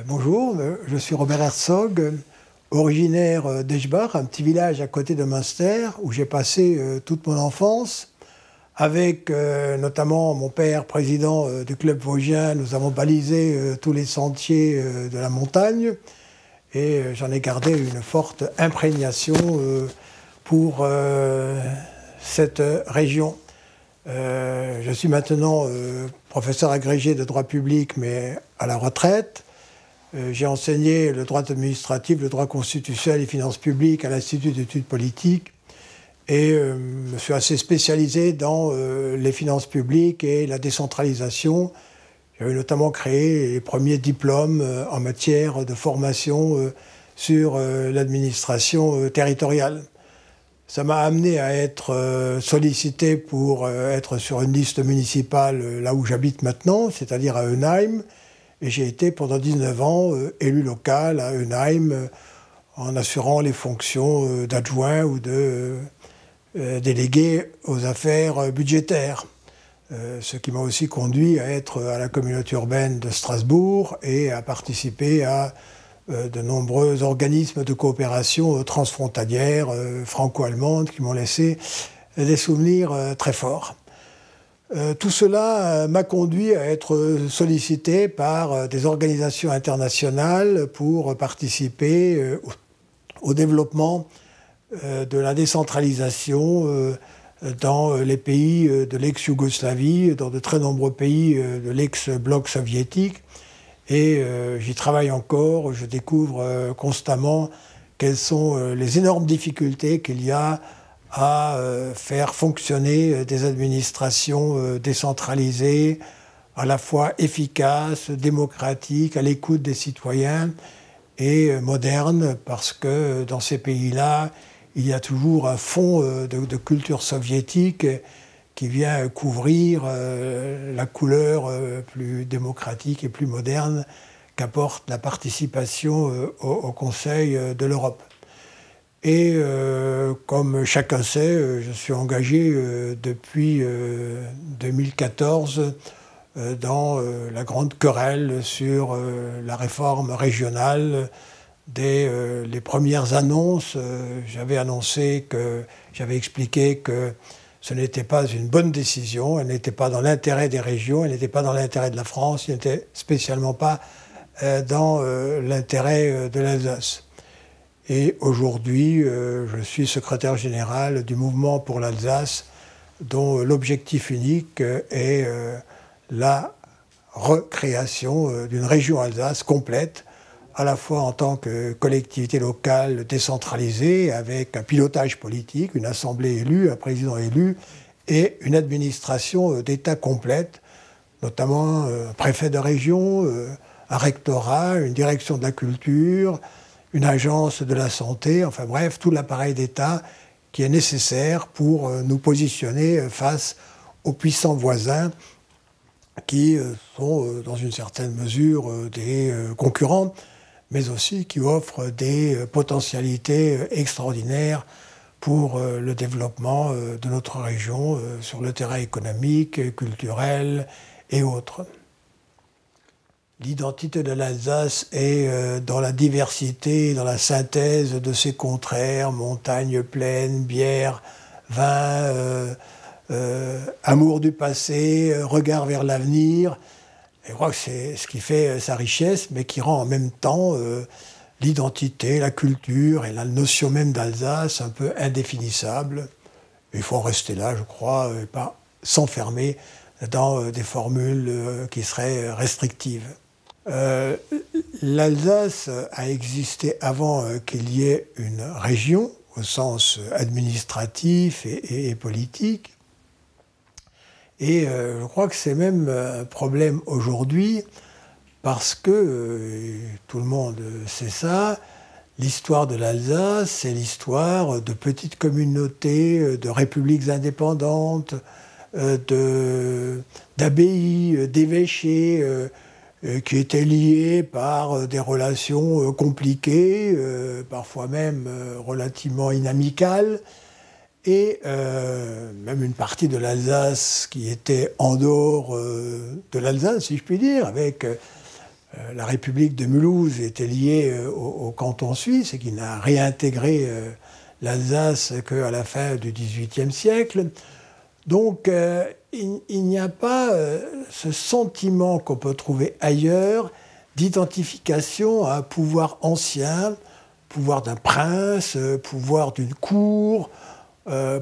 Bonjour, je suis Robert Herzog, originaire d'Eschbach, un petit village à côté de Münster, où j'ai passé toute mon enfance. Avec notamment mon père, président du club vosgien, nous avons balisé tous les sentiers de la montagne et j'en ai gardé une forte imprégnation pour cette région. Je suis maintenant professeur agrégé de droit public, mais à la retraite. J'ai enseigné le droit administratif, le droit constitutionnel et les finances publiques à l'Institut d'études politiques et me suis assez spécialisé dans les finances publiques et la décentralisation. J'avais notamment créé les premiers diplômes en matière de formation sur l'administration territoriale. Ça m'a amené à être sollicité pour être sur une liste municipale là où j'habite maintenant, c'est-à-dire à Eunheim. Et j'ai été pendant 19 ans élu local à Eunheim en assurant les fonctions d'adjoint ou de délégué aux affaires budgétaires. Ce qui m'a aussi conduit à être à la communauté urbaine de Strasbourg et à participer à de nombreux organismes de coopération transfrontalière franco-allemande qui m'ont laissé des souvenirs très forts. Tout cela m'a conduit à être sollicité par des organisations internationales pour participer au développement de la décentralisation dans les pays de l'ex-Yougoslavie, dans de très nombreux pays de l'ex-bloc soviétique. Et j'y travaille encore, je découvre constamment quelles sont les énormes difficultés qu'il y a à faire fonctionner des administrations décentralisées, à la fois efficaces, démocratiques, à l'écoute des citoyens et modernes, parce que dans ces pays-là, il y a toujours un fond de culture soviétique qui vient couvrir la couleur plus démocratique et plus moderne qu'apporte la participation au Conseil de l'Europe. Et comme chacun sait, je suis engagé depuis 2014 dans la grande querelle sur la réforme régionale. Dès les premières annonces, j'avais expliqué que ce n'était pas une bonne décision, elle n'était pas dans l'intérêt des régions, elle n'était pas dans l'intérêt de la France, elle n'était spécialement pas dans l'intérêt de l'Alsace. Et aujourd'hui, je suis secrétaire général du Mouvement pour l'Alsace, dont l'objectif unique est la recréation d'une région Alsace complète, à la fois en tant que collectivité locale décentralisée, avec un pilotage politique, une assemblée élue, un président élu, et une administration d'État complète, notamment un préfet de région, un rectorat, une direction de la culture, une agence de la santé, enfin bref, tout l'appareil d'État qui est nécessaire pour nous positionner face aux puissants voisins qui sont dans une certaine mesure des concurrents, mais aussi qui offrent des potentialités extraordinaires pour le développement de notre région sur le terrain économique, culturel et autres. L'identité de l'Alsace est dans la diversité, dans la synthèse de ses contraires, montagnes, plaines, bière, vin, amour du passé, regard vers l'avenir. Je crois que c'est ce qui fait sa richesse, mais qui rend en même temps l'identité, la culture et la notion même d'Alsace un peu indéfinissable. Il faut en rester là, je crois, et pas s'enfermer dans des formules qui seraient restrictives. L'Alsace a existé avant qu'il y ait une région, au sens administratif et politique. Et je crois que c'est même un problème aujourd'hui, parce que, tout le monde sait ça, l'histoire de l'Alsace, c'est l'histoire de petites communautés, de républiques indépendantes, d'abbayes, d'évêchés, qui étaient liés par des relations compliquées, parfois même relativement inamicales, et même une partie de l'Alsace qui était en dehors de l'Alsace, si je puis dire, avec la République de Mulhouse était liée au canton suisse et qui n'a réintégré l'Alsace qu'à la fin du XVIIIe siècle. Donc il n'y a pas ce sentiment qu'on peut trouver ailleurs d'identification à un pouvoir ancien, pouvoir d'un prince, pouvoir d'une cour,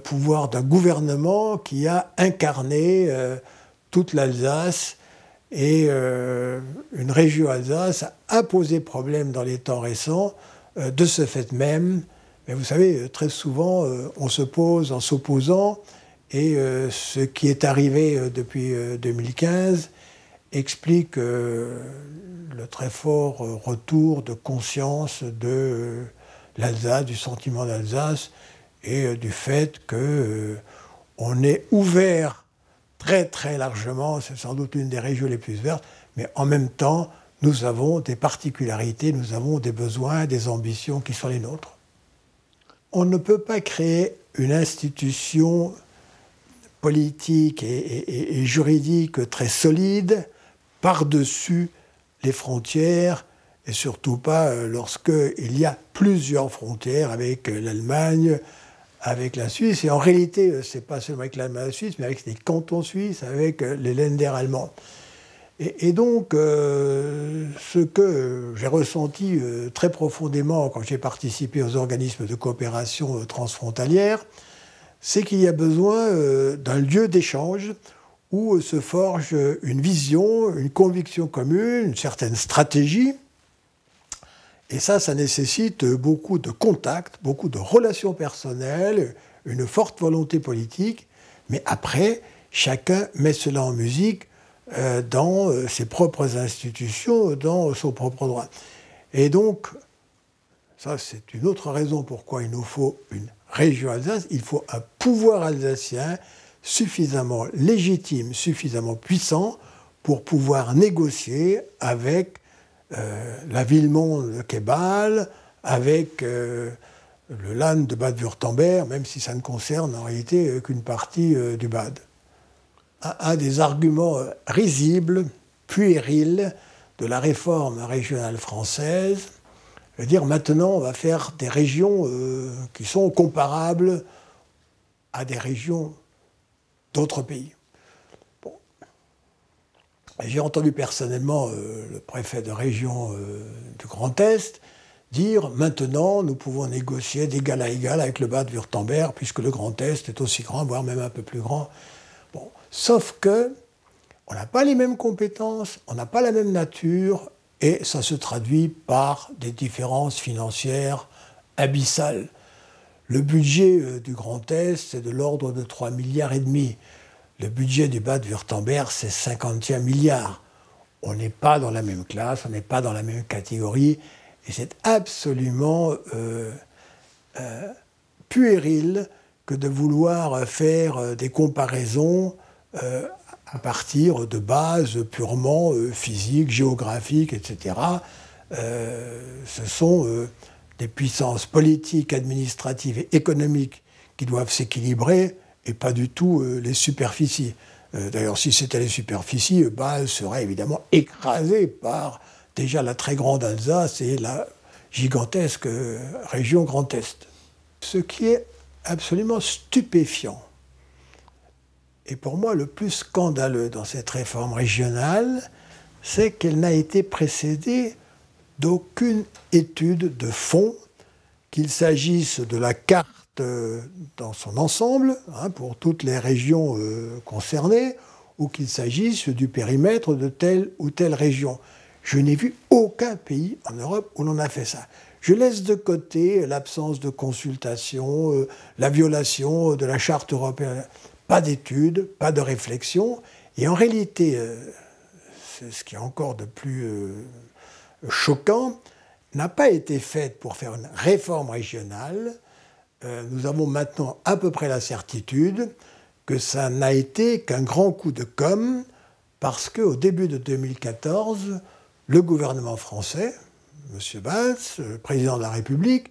pouvoir d'un gouvernement qui a incarné toute l'Alsace. Et une région Alsace a posé problème dans les temps récents, de ce fait même. Mais vous savez, très souvent, on se pose en s'opposant, et ce qui est arrivé depuis 2015 explique le très fort retour de conscience de l'Alsace, du sentiment d'Alsace, et du fait qu'on est ouvert très très largement, c'est sans doute l'une des régions les plus vertes, mais en même temps, nous avons des particularités, nous avons des besoins, des ambitions qui sont les nôtres. On ne peut pas créer une institution politique et juridique très solide par-dessus les frontières, et surtout pas lorsqu'il y a plusieurs frontières avec l'Allemagne, avec la Suisse, et en réalité, ce n'est pas seulement avec l'Allemagne et la Suisse, mais avec les cantons suisses, avec les Länder allemands. Et donc, ce que j'ai ressenti très profondément quand j'ai participé aux organismes de coopération transfrontalière, c'est qu'il y a besoin d'un lieu d'échange où se forge une vision, une conviction commune, une certaine stratégie. Et ça nécessite beaucoup de contacts, beaucoup de relations personnelles, une forte volonté politique. Mais après, chacun met cela en musique dans ses propres institutions, dans son propre droit. Et donc, ça c'est une autre raison pourquoi il nous faut une région Alsace. Il faut un pouvoir alsacien suffisamment légitime, suffisamment puissant pour pouvoir négocier avec la ville-monde qu'est Bâle, avec le Land de Bade-Wurtemberg, même si ça ne concerne en réalité qu'une partie du Bade. Un des arguments risibles, puérils de la réforme régionale française, c'est dire maintenant on va faire des régions qui sont comparables à des régions d'autres pays. J'ai entendu personnellement le préfet de région du Grand Est dire « Maintenant, nous pouvons négocier d'égal à égal avec le Bade-Wurtemberg, puisque le Grand Est est aussi grand, voire même un peu plus grand. » Bon, sauf que on n'a pas les mêmes compétences, on n'a pas la même nature, et ça se traduit par des différences financières abyssales. Le budget du Grand Est, c'est de l'ordre de 3,5 milliards. Le budget du Bade-Wurtemberg, c'est 51 milliards. On n'est pas dans la même classe, on n'est pas dans la même catégorie, et c'est absolument puéril que de vouloir faire des comparaisons à partir de bases purement physiques, géographiques, etc. Ce sont des puissances politiques, administratives et économiques qui doivent s'équilibrer, et pas du tout les superficies. D'ailleurs, si c'était les superficies, Bâle serait évidemment écrasé par déjà la très grande Alsace et la gigantesque région Grand Est. Ce qui est absolument stupéfiant, et pour moi le plus scandaleux dans cette réforme régionale, c'est qu'elle n'a été précédée d'aucune étude de fond, qu'il s'agisse de la carte dans son ensemble, pour toutes les régions concernées, ou qu'il s'agisse du périmètre de telle ou telle région. Je n'ai vu aucun pays en Europe où l'on a fait ça. Je laisse de côté l'absence de consultation, la violation de la charte européenne. Pas d'études, pas de réflexion. Et en réalité, c'est ce qui est encore de plus choquant, n'a pas été faite pour faire une réforme régionale. Nous avons maintenant à peu près la certitude que ça n'a été qu'un grand coup de com', parce qu'au début de 2014, le gouvernement français, M. Valls, le président de la République,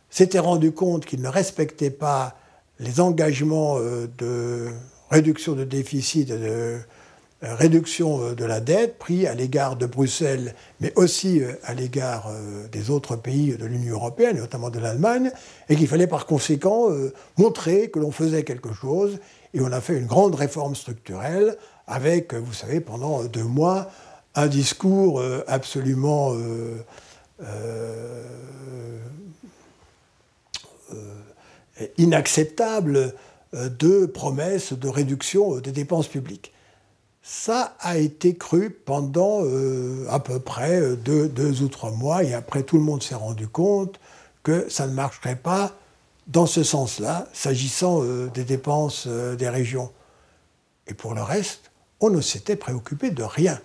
s'était rendu compte qu'il ne respectait pas les engagements de réduction de déficit et de réduction de la dette pris à l'égard de Bruxelles, mais aussi à l'égard des autres pays de l'Union européenne, notamment de l'Allemagne, et qu'il fallait par conséquent montrer que l'on faisait quelque chose. Et on a fait une grande réforme structurelle avec, vous savez, pendant 2 mois, un discours absolument inacceptable de promesses de réduction des dépenses publiques. Ça a été cru pendant à peu près 2 ou 3 mois, et après tout le monde s'est rendu compte que ça ne marcherait pas dans ce sens-là, s'agissant des dépenses des régions. Et pour le reste, on ne s'était préoccupé de rien.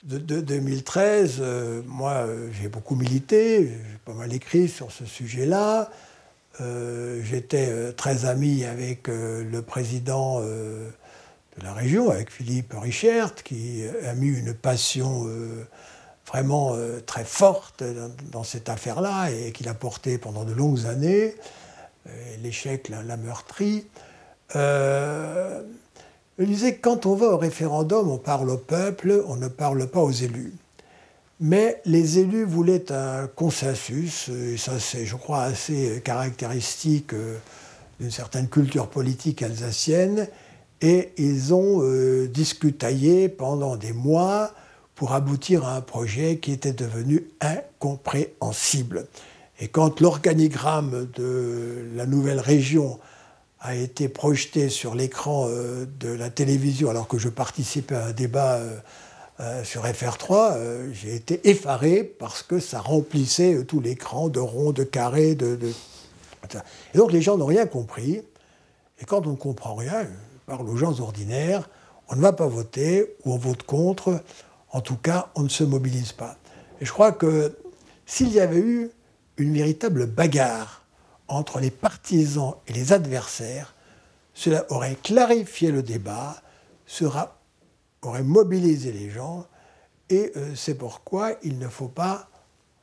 De 2013, moi j'ai beaucoup milité, j'ai pas mal écrit sur ce sujet-là. J'étais très ami avec le président de la région, avec Philippe Richert, qui a mis une passion vraiment très forte dans cette affaire-là et qui l'a portée pendant de longues années. L'échec l'a meurtri. Je disais que quand on va au référendum, on parle au peuple, on ne parle pas aux élus. Mais les élus voulaient un consensus, et ça c'est, je crois, assez caractéristique d'une certaine culture politique alsacienne, et ils ont discutaillé pendant des mois pour aboutir à un projet qui était devenu incompréhensible. Et quand l'organigramme de la nouvelle région a été projeté sur l'écran de la télévision, alors que je participais à un débat sur FR3, j'ai été effaré parce que ça remplissait tout l'écran de ronds, de carrés, Et donc les gens n'ont rien compris. Et quand on ne comprend rien, je parle aux gens ordinaires, on ne va pas voter ou on vote contre. En tout cas, on ne se mobilise pas. Et je crois que s'il y avait eu une véritable bagarre entre les partisans et les adversaires, cela aurait clarifié le débat, aurait mobilisé les gens, et c'est pourquoi il ne faut pas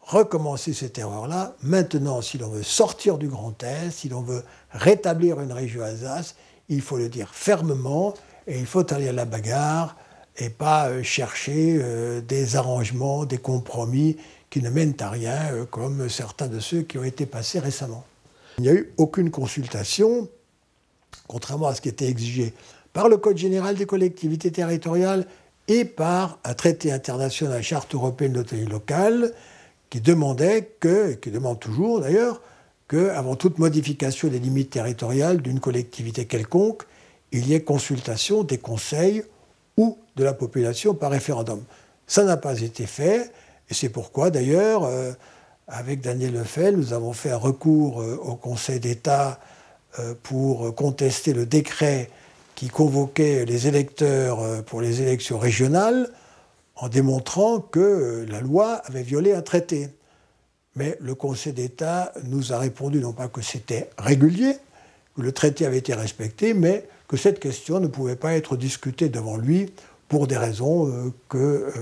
recommencer cette erreur-là. Maintenant, si l'on veut sortir du Grand Est, si l'on veut rétablir une région Alsace, il faut le dire fermement, et il faut aller à la bagarre, et pas chercher des arrangements, des compromis qui ne mènent à rien, comme certains de ceux qui ont été passés récemment. Il n'y a eu aucune consultation, contrairement à ce qui était exigé par le Code général des collectivités territoriales et par un traité international, la Charte européenne d'autonomie locale, qui demandait qui demande toujours d'ailleurs, qu'avant toute modification des limites territoriales d'une collectivité quelconque, il y ait consultation des conseils ou de la population par référendum. Ça n'a pas été fait, et c'est pourquoi d'ailleurs, avec Daniel Lefel, nous avons fait un recours au Conseil d'État pour contester le décret qui convoquait les électeurs pour les élections régionales, en démontrant que la loi avait violé un traité. Mais le Conseil d'État nous a répondu non pas que c'était régulier, que le traité avait été respecté, mais que cette question ne pouvait pas être discutée devant lui pour des raisons que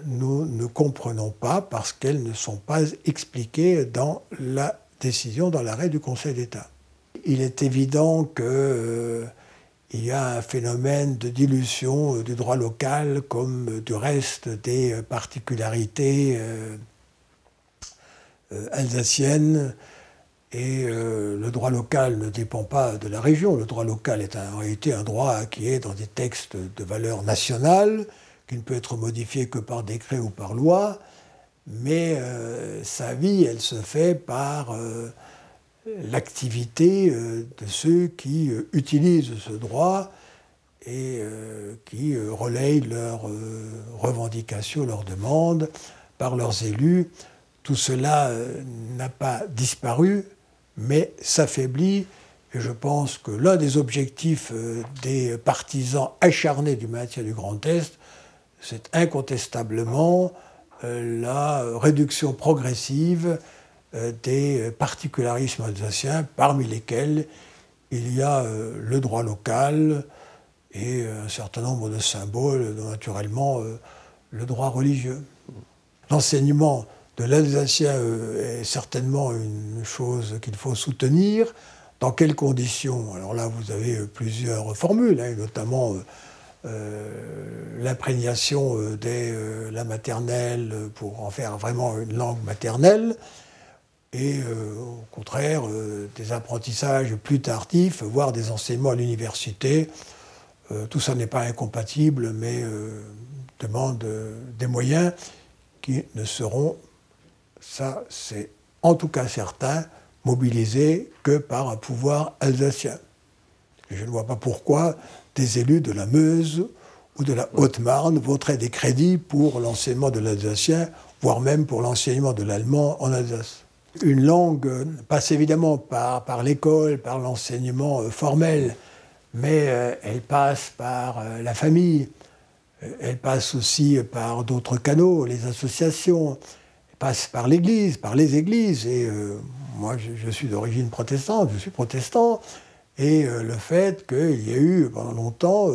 nous ne comprenons pas parce qu'elles ne sont pas expliquées dans la décision, dans l'arrêt du Conseil d'État. Il est évident qu'il y a un phénomène de dilution du droit local comme du reste des particularités alsaciennes. Et le droit local ne dépend pas de la région. Le droit local est en réalité un droit qui est dans des textes de valeur nationale, qui ne peut être modifié que par décret ou par loi. Mais sa vie, elle se fait par l'activité de ceux qui utilisent ce droit et qui relayent leurs revendications, leurs demandes par leurs élus. Tout cela n'a pas disparu, mais s'affaiblit. Et je pense que l'un des objectifs des partisans acharnés du maintien du Grand Est, c'est incontestablement la réduction progressive des particularismes alsaciens, parmi lesquels il y a le droit local et un certain nombre de symboles, dont naturellement le droit religieux. L'enseignement de l'alsacien est certainement une chose qu'il faut soutenir Dans quelles conditions? Alors là, vous avez plusieurs formules, hein, notamment l'imprégnation dès la maternelle pour en faire vraiment une langue maternelle, et au contraire, des apprentissages plus tardifs, voire des enseignements à l'université. Tout ça n'est pas incompatible, mais demande des moyens qui ne seront, ça c'est en tout cas certain, mobilisés que par un pouvoir alsacien. Et je ne vois pas pourquoi des élus de la Meuse ou de la Haute-Marne voteraient des crédits pour l'enseignement de l'alsacien, voire même pour l'enseignement de l'allemand en Alsace. Une langue passe évidemment par l'école, par l'enseignement formel, mais elle passe par la famille, elle passe aussi par d'autres canaux, les associations, elle passe par l'Église, par les églises. Et moi, je suis d'origine protestante, je suis protestant, et le fait qu'il y a eu pendant longtemps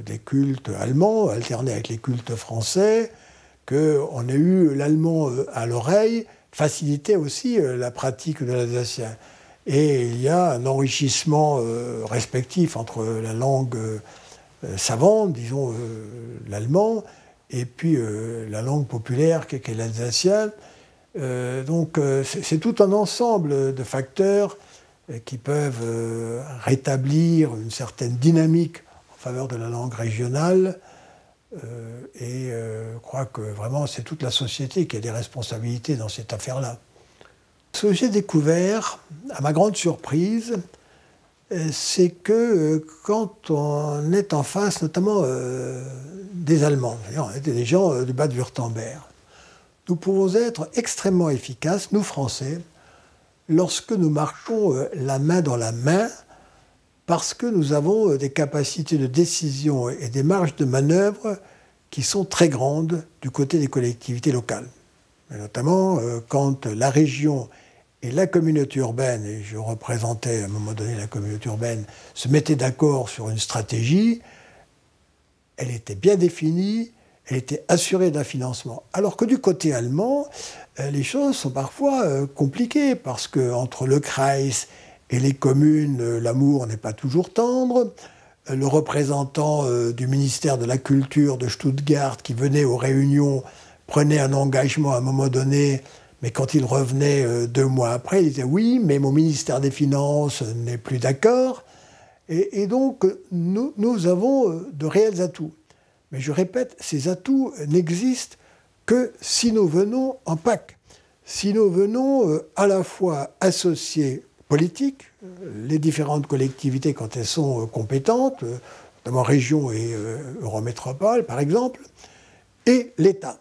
des cultes allemands alternés avec les cultes français, qu'on ait eu l'allemand à l'oreille, facilitait aussi la pratique de l'alsacien. Et il y a un enrichissement respectif entre la langue savante, disons l'allemand, et puis la langue populaire qu'est l'alsacien. Donc c'est tout un ensemble de facteurs qui peuvent rétablir une certaine dynamique en faveur de la langue régionale. Et je crois que vraiment c'est toute la société qui a des responsabilités dans cette affaire-là. Ce que j'ai découvert, à ma grande surprise, c'est que quand on est en face, notamment des Allemands, des gens du Bade-Wurtemberg, nous pouvons être extrêmement efficaces, nous Français, lorsque nous marchons la main dans la main, parce que nous avons des capacités de décision et des marges de manœuvre qui sont très grandes du côté des collectivités locales. Et notamment quand la région et la communauté urbaine, et je représentais à un moment donné la communauté urbaine, se mettaient d'accord sur une stratégie, elle était bien définie, elle était assurée d'un financement. Alors que du côté allemand, les choses sont parfois compliquées, parce qu'entre le Kreis et les communes, l'amour n'est pas toujours tendre. Le représentant du ministère de la Culture de Stuttgart, qui venait aux réunions, prenait un engagement à un moment donné, mais quand il revenait 2 mois après, il disait « oui, mais mon ministère des Finances n'est plus d'accord ». Et donc, nous avons de réels atouts. Mais je répète, ces atouts n'existent que si nous venons en PAC. Si nous venons à la fois associer politique, les différentes collectivités quand elles sont compétentes, notamment région et Eurométropole par exemple, et l'État.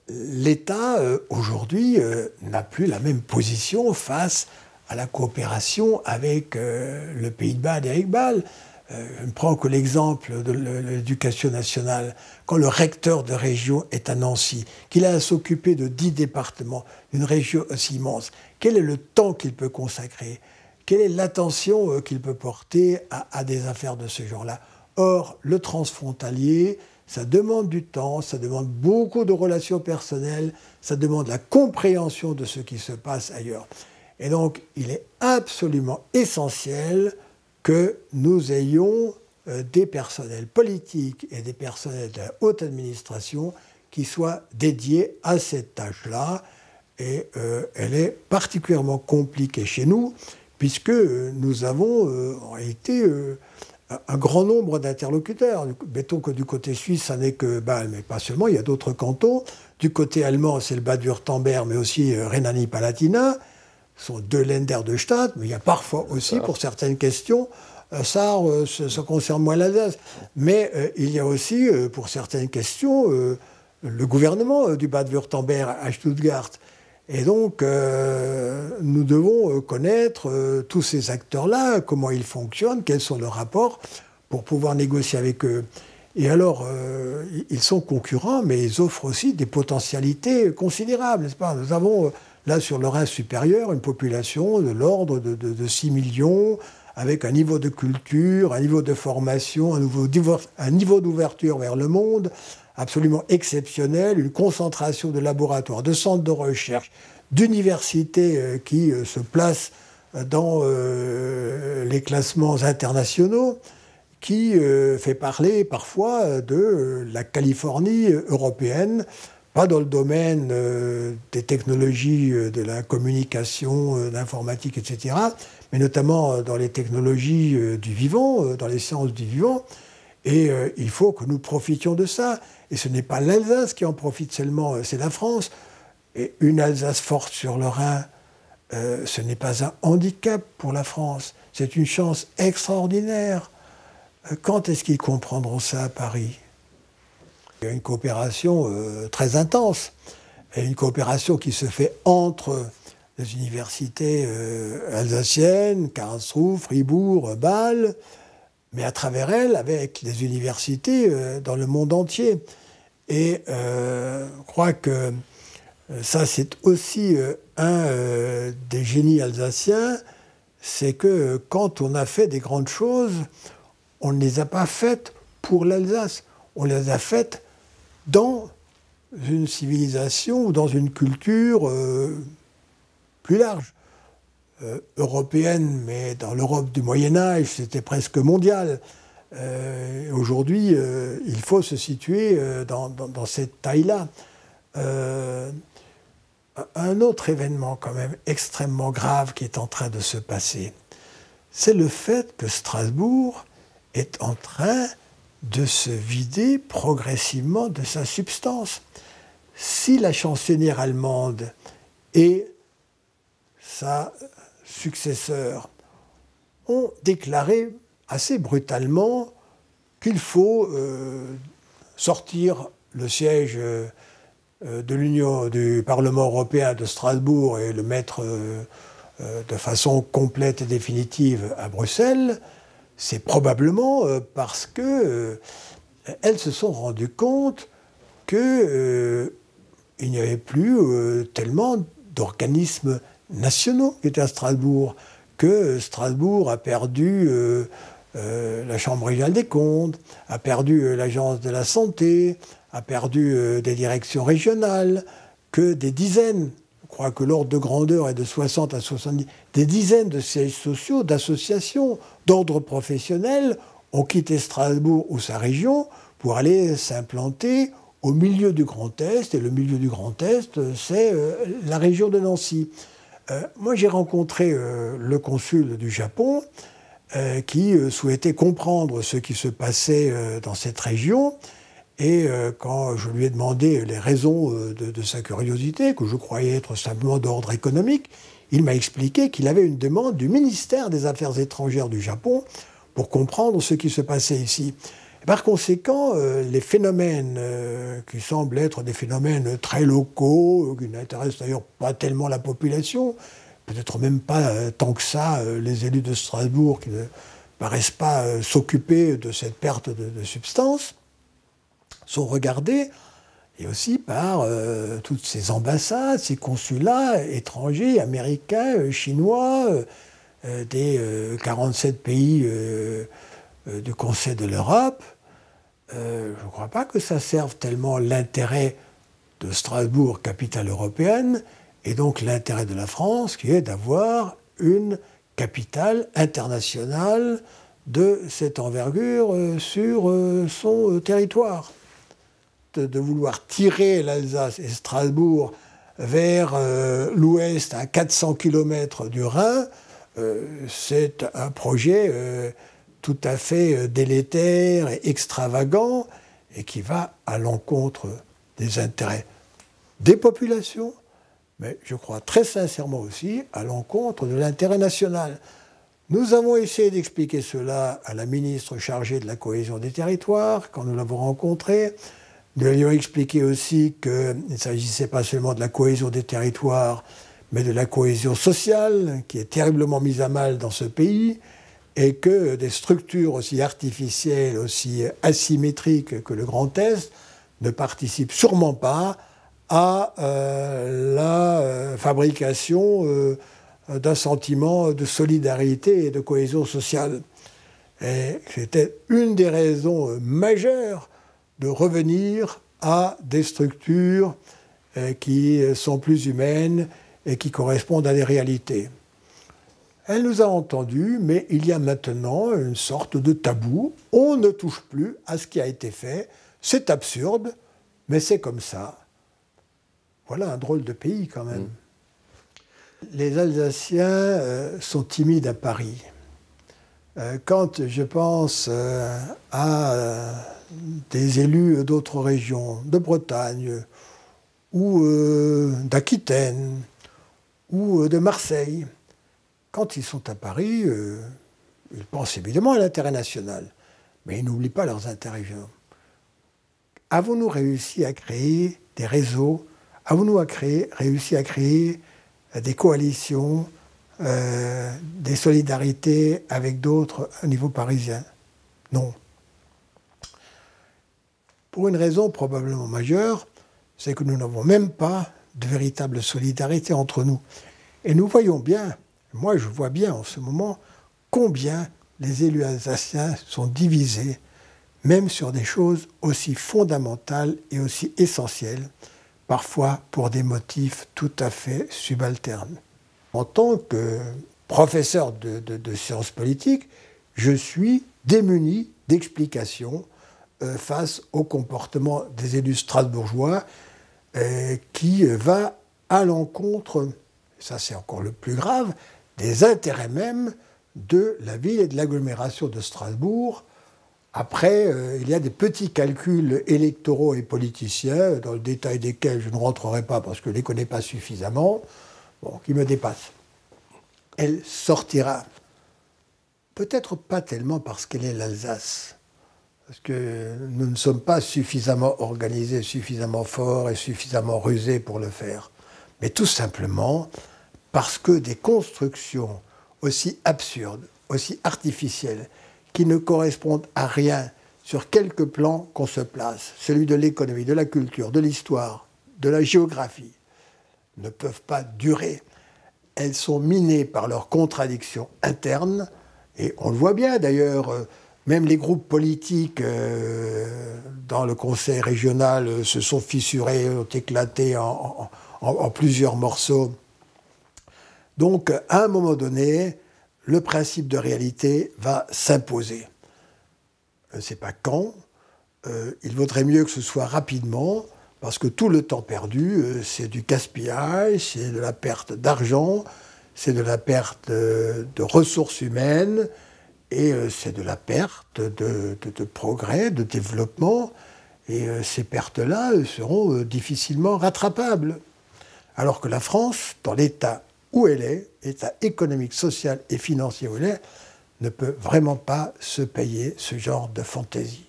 L'État, aujourd'hui, n'a plus la même position face à la coopération avec le Pays de Bade et avec Bâle. Je ne prends que l'exemple de l'éducation nationale. Quand le recteur de région est à Nancy, qu'il a à s'occuper de 10 départements, d'une région aussi immense, quel est le temps qu'il peut consacrer? Quelle est l'attention qu'il peut porter à des affaires de ce genre-là? Or, le transfrontalier, ça demande du temps, ça demande beaucoup de relations personnelles, ça demande la compréhension de ce qui se passe ailleurs. Et donc, il est absolument essentiel que nous ayons des personnels politiques et des personnels de la haute administration qui soient dédiés à cette tâche-là. Et elle est particulièrement compliquée chez nous, puisque nous avons en réalité un grand nombre d'interlocuteurs. Mettons que du côté suisse, ça n'est que Bâle, mais pas seulement, il y a d'autres cantons. Du côté allemand, c'est le Bade-Wurtemberg, mais aussi Rhénanie-Palatinat. Ce sont 2 Länder de Stadt, mais il y a parfois aussi, pour certaines questions, ça concerne moins l'Alsace. Mais il y a aussi, pour certaines questions, le gouvernement du Bade-Wurtemberg à Stuttgart. Et donc, nous devons connaître tous ces acteurs-là, comment ils fonctionnent, quels sont leurs rapports, pour pouvoir négocier avec eux. Et alors, ils sont concurrents, mais ils offrent aussi des potentialités considérables, n'est-ce pas? Nous avons, là, sur le Rhin supérieur, une population de l'ordre de 6 millions, avec un niveau de culture, un niveau de formation, un niveau d'ouverture vers le monde absolument exceptionnel, une concentration de laboratoires, de centres de recherche, d'universités qui se placent dans les classements internationaux qui fait parler parfois de la Californie européenne, pas dans le domaine des technologies de la communication, de l'informatique, etc., mais notamment dans les technologies du vivant, dans les sciences du vivant. Et il faut que nous profitions de ça. Et ce n'est pas l'Alsace qui en profite seulement, c'est la France. Et une Alsace forte sur le Rhin, ce n'est pas un handicap pour la France, c'est une chance extraordinaire. Quand est-ce qu'ils comprendront ça à Paris? Il y a une coopération très intense, et une coopération qui se fait entre les universités alsaciennes, Karlsruhe, Fribourg, Bâle, mais à travers elles, avec les universités dans le monde entier. Et je crois que ça, c'est aussi un des génies alsaciens, c'est que quand on a fait des grandes choses, on ne les a pas faites pour l'Alsace, on les a faites dans une civilisation ou dans une culture plus large, européenne, mais dans l'Europe du Moyen-Âge, c'était presque mondial. Aujourd'hui, il faut se situer dans cette taille-là. Un autre événement quand même extrêmement grave qui est en train de se passer, c'est le fait que Strasbourg est en train de se vider progressivement de sa substance. Si la chancelière allemande et sa successeur ont déclaré assez brutalement qu'il faut sortir le siège du Parlement européen de Strasbourg et le mettre de façon complète et définitive à Bruxelles, c'est probablement parce qu'elles se sont rendues compte qu'il n'y avait plus tellement d'organismes nationaux qui étaient à Strasbourg, que Strasbourg a perdu la Chambre régionale des comptes, a perdu l'Agence de la santé, a perdu des directions régionales, que des dizaines, je crois que l'ordre de grandeur est de 60 à 70, des dizaines de sièges sociaux, d'associations, d'ordre professionnel ont quitté Strasbourg ou sa région pour aller s'implanter au milieu du Grand Est. Et le milieu du Grand Est, c'est la région de Nancy. Moi, j'ai rencontré le consul du Japon qui souhaitait comprendre ce qui se passait dans cette région. Et quand je lui ai demandé les raisons de sa curiosité, que je croyais être simplement d'ordre économique, il m'a expliqué qu'il avait une demande du ministère des Affaires étrangères du Japon pour comprendre ce qui se passait ici. Et par conséquent, les phénomènes qui semblent être des phénomènes très locaux, qui n'intéressent d'ailleurs pas tellement la population, peut-être même pas tant que ça les élus de Strasbourg qui ne paraissent pas s'occuper de cette perte de substance, sont regardés et aussi par toutes ces ambassades, ces consulats étrangers, américains, chinois, des 47 pays du Conseil de l'Europe. Je ne crois pas que ça serve tellement l'intérêt de Strasbourg, capitale européenne, et donc l'intérêt de la France, qui est d'avoir une capitale internationale de cette envergure sur son territoire. De vouloir tirer l'Alsace et Strasbourg vers l'ouest à 400 km du Rhin, c'est un projet tout à fait délétère et extravagant et qui va à l'encontre des intérêts des populations, mais je crois très sincèrement aussi à l'encontre de l'intérêt national. Nous avons essayé d'expliquer cela à la ministre chargée de la cohésion des territoires quand nous l'avons rencontrée. Nous lui avons expliqué aussi qu'il ne s'agissait pas seulement de la cohésion des territoires, mais de la cohésion sociale, qui est terriblement mise à mal dans ce pays, et que des structures aussi artificielles, aussi asymétriques que le Grand Est, ne participent sûrement pas à la fabrication d'un sentiment de solidarité et de cohésion sociale. Et c'était une des raisons majeures de revenir à des structures qui sont plus humaines et qui correspondent à des réalités. Elle nous a entendus, mais il y a maintenant une sorte de tabou. On ne touche plus à ce qui a été fait. C'est absurde, mais c'est comme ça. Voilà un drôle de pays quand même. Les Alsaciens sont timides à Paris. Quand je pense à des élus d'autres régions, de Bretagne, ou d'Aquitaine, ou de Marseille, quand ils sont à Paris, ils pensent évidemment à l'intérêt national, mais ils n'oublient pas leurs intérêts régionaux. Avons-nous réussi à créer des réseaux? Avons-nous réussi à créer des coalitions, des solidarités avec d'autres au niveau parisien? Non. Pour une raison probablement majeure, c'est que nous n'avons même pas de véritable solidarité entre nous. Et nous voyons bien, moi je vois bien en ce moment, combien les élus alsaciens sont divisés, même sur des choses aussi fondamentales et aussi essentielles, parfois pour des motifs tout à fait subalternes. En tant que professeur de sciences politiques, je suis démuni d'explications face au comportement des élus strasbourgeois qui va à l'encontre, ça c'est encore le plus grave, des intérêts même de la ville et de l'agglomération de Strasbourg. Après, il y a des petits calculs électoraux et politiciens, dans le détail desquels je ne rentrerai pas parce que je ne les connais pas suffisamment, bon, qui me dépassent. Elle sortira, peut-être pas tellement parce qu'elle est l'Alsace, parce que nous ne sommes pas suffisamment organisés, suffisamment forts et suffisamment rusés pour le faire, mais tout simplement parce que des constructions aussi absurdes, aussi artificielles, qui ne correspondent à rien sur quelque plan qu'on se place, celui de l'économie, de la culture, de l'histoire, de la géographie, ne peuvent pas durer. Elles sont minées par leurs contradictions internes, et on le voit bien d'ailleurs, même les groupes politiques dans le conseil régional se sont fissurés, ont éclaté en plusieurs morceaux. Donc, à un moment donné, le principe de réalité va s'imposer. Je ne sais pas quand, il vaudrait mieux que ce soit rapidement, parce que tout le temps perdu, c'est du gaspillage, c'est de la perte d'argent, c'est de la perte de ressources humaines, et c'est de la perte de progrès, de développement, et ces pertes-là seront difficilement rattrapables. Alors que la France, dans l'état où elle est, état économique, social et financier où elle est, ne peut vraiment pas se payer ce genre de fantaisie.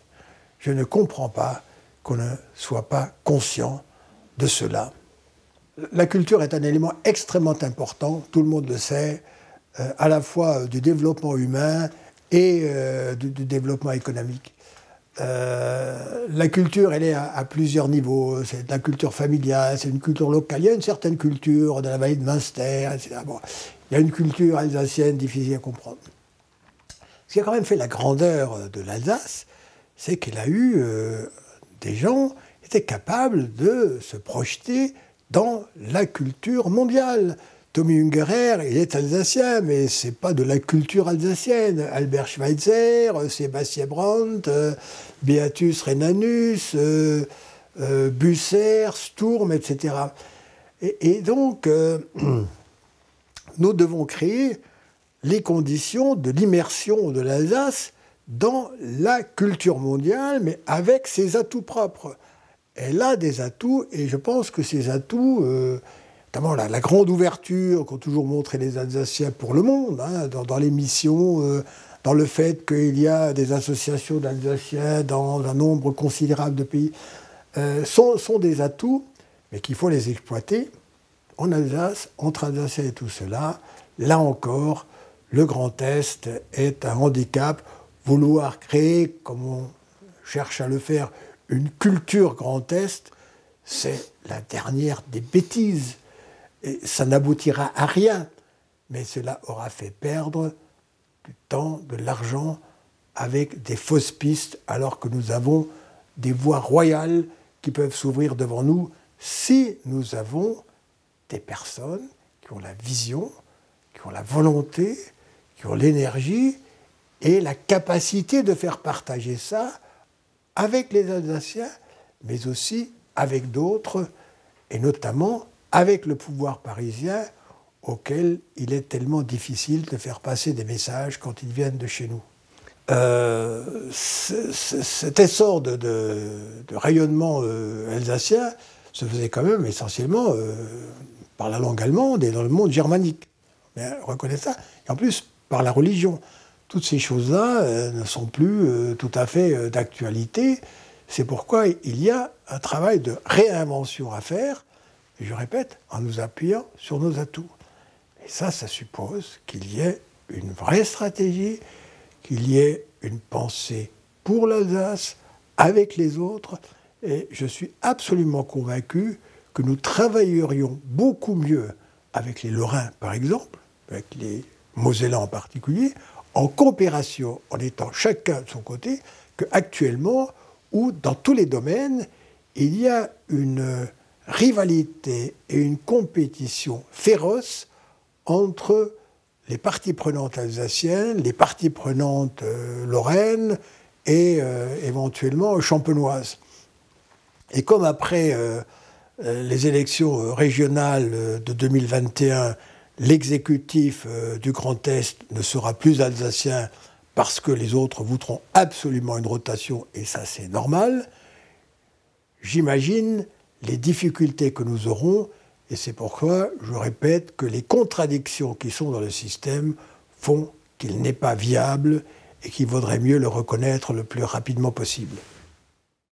Je ne comprends pas qu'on ne soit pas conscient de cela. La culture est un élément extrêmement important, tout le monde le sait, à la fois du développement humain et du développement économique. La culture, elle est à plusieurs niveaux. C'est de la culture familiale, c'est une culture locale. Il y a une certaine culture de la vallée de Münster, etc. Bon, il y a une culture alsacienne difficile à comprendre. Ce qui a quand même fait la grandeur de l'Alsace, c'est qu'elle a eu des gens qui étaient capables de se projeter dans la culture mondiale. Tommy Ungerer, il est alsacien, mais ce n'est pas de la culture alsacienne. Albert Schweitzer, Sébastien Brandt, Beatus Rhenanus, Busser, Sturm, etc. Et donc, nous devons créer les conditions de l'immersion de l'Alsace dans la culture mondiale, mais avec ses atouts propres. Elle a des atouts, et je pense que ces atouts, notamment la grande ouverture qu'ont toujours montré les Alsaciens pour le monde, hein, dans les missions, dans le fait qu'il y a des associations d'Alsaciens dans un nombre considérable de pays, sont des atouts, mais qu'il faut les exploiter en Alsace, entre Alsaciens et tout cela. Là encore, le Grand Est est un handicap. Vouloir créer, comme on cherche à le faire, une culture Grand Est, c'est la dernière des bêtises. Et ça n'aboutira à rien, mais cela aura fait perdre du temps, de l'argent, avec des fausses pistes, alors que nous avons des voies royales qui peuvent s'ouvrir devant nous si nous avons des personnes qui ont la vision, qui ont la volonté, qui ont l'énergie et la capacité de faire partager ça avec les Alsaciens, mais aussi avec d'autres, et notamment avec le pouvoir parisien, auquel il est tellement difficile de faire passer des messages quand ils viennent de chez nous. Cet essor de rayonnement alsacien se faisait quand même essentiellement par la langue allemande et dans le monde germanique. Mais on reconnaît ça. Et en plus, par la religion. Toutes ces choses-là ne sont plus tout à fait d'actualité. C'est pourquoi il y a un travail de réinvention à faire, et je répète, en nous appuyant sur nos atouts. Et ça suppose qu'il y ait une vraie stratégie, qu'il y ait une pensée pour l'Alsace, avec les autres, et je suis absolument convaincu que nous travaillerions beaucoup mieux avec les Lorrains, par exemple, avec les Mosellans en particulier, en coopération, en étant chacun de son côté, qu'actuellement, où dans tous les domaines, il y a une rivalité et une compétition féroce entre les parties prenantes alsaciennes, les parties prenantes lorraines et éventuellement champenoises. Et comme après les élections régionales de 2021, l'exécutif du Grand Est ne sera plus alsacien parce que les autres voudront absolument une rotation, et ça c'est normal, j'imagine les difficultés que nous aurons, et c'est pourquoi je répète que les contradictions qui sont dans le système font qu'il n'est pas viable et qu'il vaudrait mieux le reconnaître le plus rapidement possible.